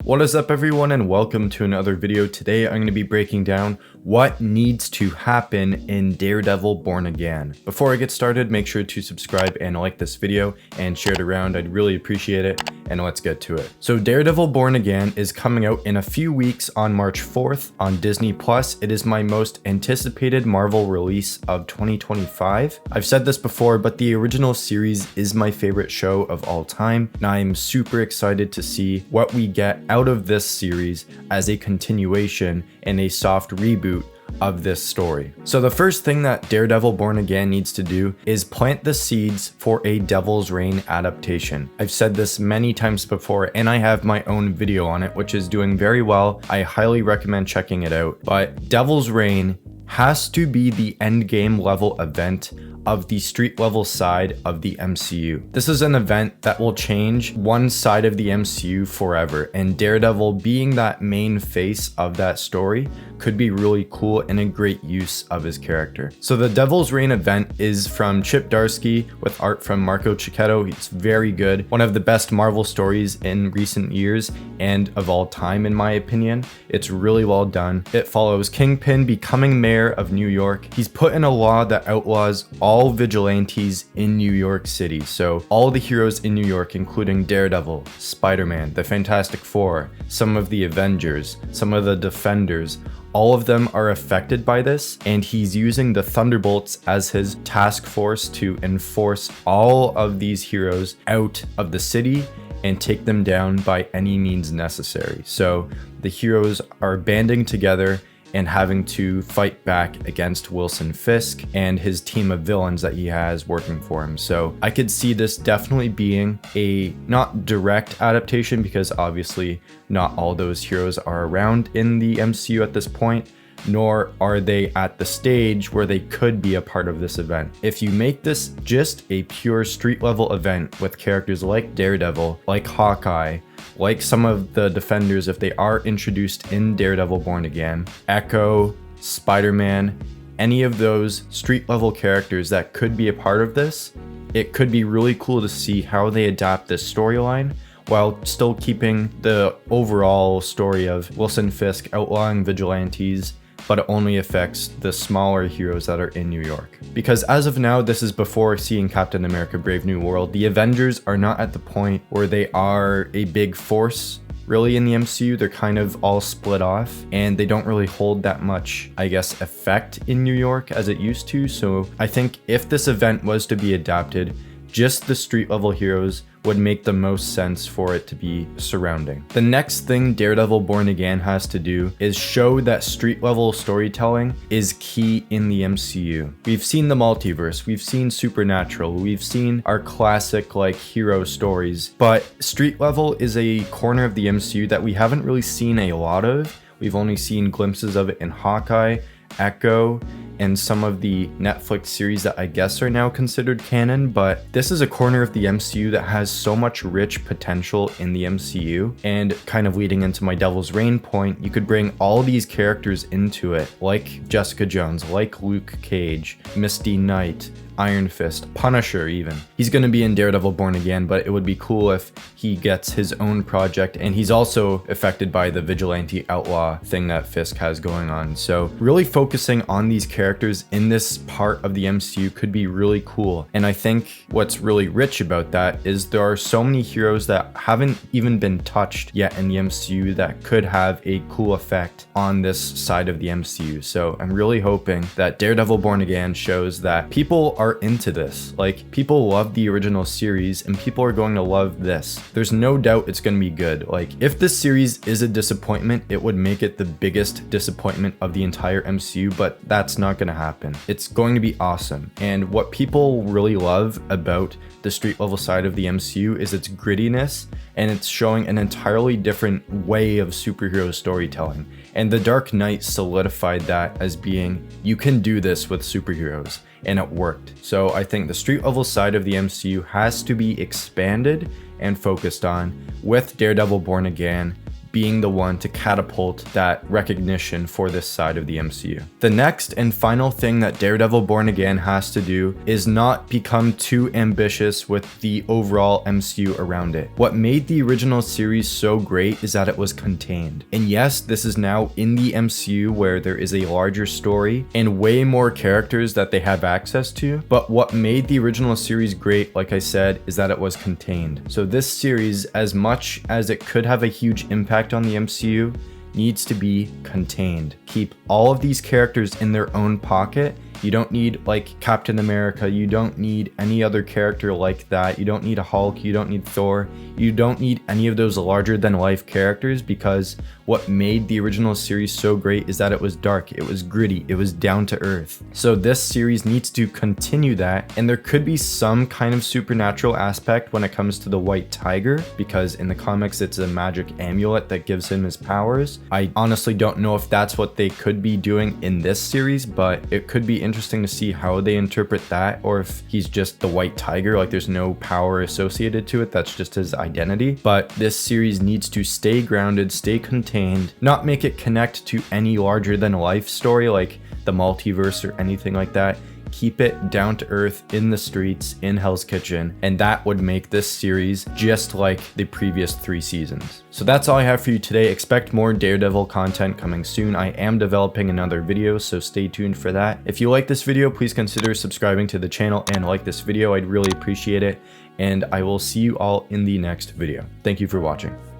What is up everyone and welcome to another video. Today I'm going to be breaking down what needs to happen in Daredevil Born Again. Before I get started, make sure to subscribe and like this video and share it around. I'd really appreciate it, and let's get to it. So Daredevil Born Again is coming out in a few weeks on March 4th on Disney+. It is my most anticipated Marvel release of 2025. I've said this before, but the original series is my favorite show of all time, and I'm super excited to see what we get out of this series as a continuation and a soft reboot of this story. So the first thing that Daredevil Born Again needs to do is plant the seeds for a Devil's Reign adaptation. I've said this many times before, and I have my own video on it, which is doing very well. I highly recommend checking it out. But Devil's Reign has to be the endgame level event of the street level side of the MCU. This is an event that will change one side of the MCU forever, and Daredevil being that main face of that story could be really cool and a great use of his character. So the Devil's Reign event is from Chip Darsky with art from Marco Cicchetto. He's very good. One of the best Marvel stories in recent years and of all time in my opinion. It's really well done. It follows Kingpin becoming mayor of New York. He's put in a law that outlaws all vigilantes in New York City. So all the heroes in New York, including Daredevil, Spider-Man, the Fantastic Four, some of the Avengers, some of the Defenders, all of them are affected by this, and he's using the Thunderbolts as his task force to enforce all of these heroes out of the city and take them down by any means necessary. So the heroes are banding together and having to fight back against Wilson Fisk and his team of villains that he has working for him. So I could see this definitely being a not direct adaptation, because obviously not all those heroes are around in the MCU at this point, nor are they at the stage where they could be a part of this event. If you make this just a pure street level event with characters like Daredevil, like Hawkeye, like some of the Defenders if they are introduced in Daredevil Born Again, Echo, Spider-Man, any of those street level characters that could be a part of this, it could be really cool to see how they adapt this storyline while still keeping the overall story of Wilson Fisk outlawing vigilantes, but it only affects the smaller heroes that are in New York. Because as of now, this is before seeing Captain America Brave New World, the Avengers are not at the point where they are a big force really in the MCU. They're kind of all split off, and they don't really hold that much, I guess, effect in New York as it used to. So I think if this event was to be adapted, just the street level heroes would make the most sense for it to be surrounding. The next thing Daredevil Born Again has to do is show that street level storytelling is key in the MCU. We've seen the multiverse, we've seen Supernatural, we've seen our classic like hero stories, but street level is a corner of the MCU that we haven't really seen a lot of. We've only seen glimpses of it in Hawkeye, Echo, and some of the Netflix series that I guess are now considered canon, but this is a corner of the MCU that has so much rich potential in the MCU. And kind of leading into my Devil's Reign point, you could bring all these characters into it, like Jessica Jones, like Luke Cage, Misty Knight, Iron Fist, Punisher even. He's going to be in Daredevil Born Again, but it would be cool if he gets his own project, and he's also affected by the vigilante outlaw thing that Fisk has going on. So really focusing on these characters in this part of the MCU could be really cool. And I think what's really rich about that is there are so many heroes that haven't even been touched yet in the MCU that could have a cool effect on this side of the MCU. So I'm really hoping that Daredevil Born Again shows that people are into this. Like, people love the original series and people are going to love this. There's no doubt it's going to be good. Like, if this series is a disappointment, it would make it the biggest disappointment of the entire MCU, but that's not going to happen. It's going to be awesome. And what people really love about the street level side of the MCU is its grittiness, and it's showing an entirely different way of superhero storytelling. And The Dark Knight solidified that as being, you can do this with superheroes, and it worked. So I think the street level side of the MCU has to be expanded and focused on, with Daredevil Born Again being the one to catapult that recognition for this side of the MCU. The next and final thing that Daredevil Born Again has to do is not become too ambitious with the overall MCU around it. What made the original series so great is that it was contained. And yes, this is now in the MCU where there is a larger story and way more characters that they have access to, but what made the original series great, like I said, is that it was contained. So this series, as much as it could have a huge impact on the MCU, needs to be contained. Keep all of these characters in their own pocket. You don't need like Captain America, you don't need any other character like that, you don't need a Hulk, you don't need Thor, you don't need any of those larger than life characters, because what made the original series so great is that it was dark, it was gritty, it was down to earth. So this series needs to continue that, and there could be some kind of supernatural aspect when it comes to the White Tiger, because in the comics it's a magic amulet that gives him his powers. I honestly don't know if that's what they could be doing in this series, but it could be interesting to see how they interpret that, or if he's just the White Tiger, like there's no power associated to it, that's just his identity. But this series needs to stay grounded, stay contained, not make it connect to any larger than life story like the multiverse or anything like that. Keep it down to earth in the streets, in Hell's Kitchen, and that would make this series just like the previous 3 seasons. So that's all I have for you today. Expect more Daredevil content coming soon. I am developing another video, so stay tuned for that. If you like this video, please consider subscribing to the channel and like this video. I'd really appreciate it, and I will see you all in the next video. Thank you for watching.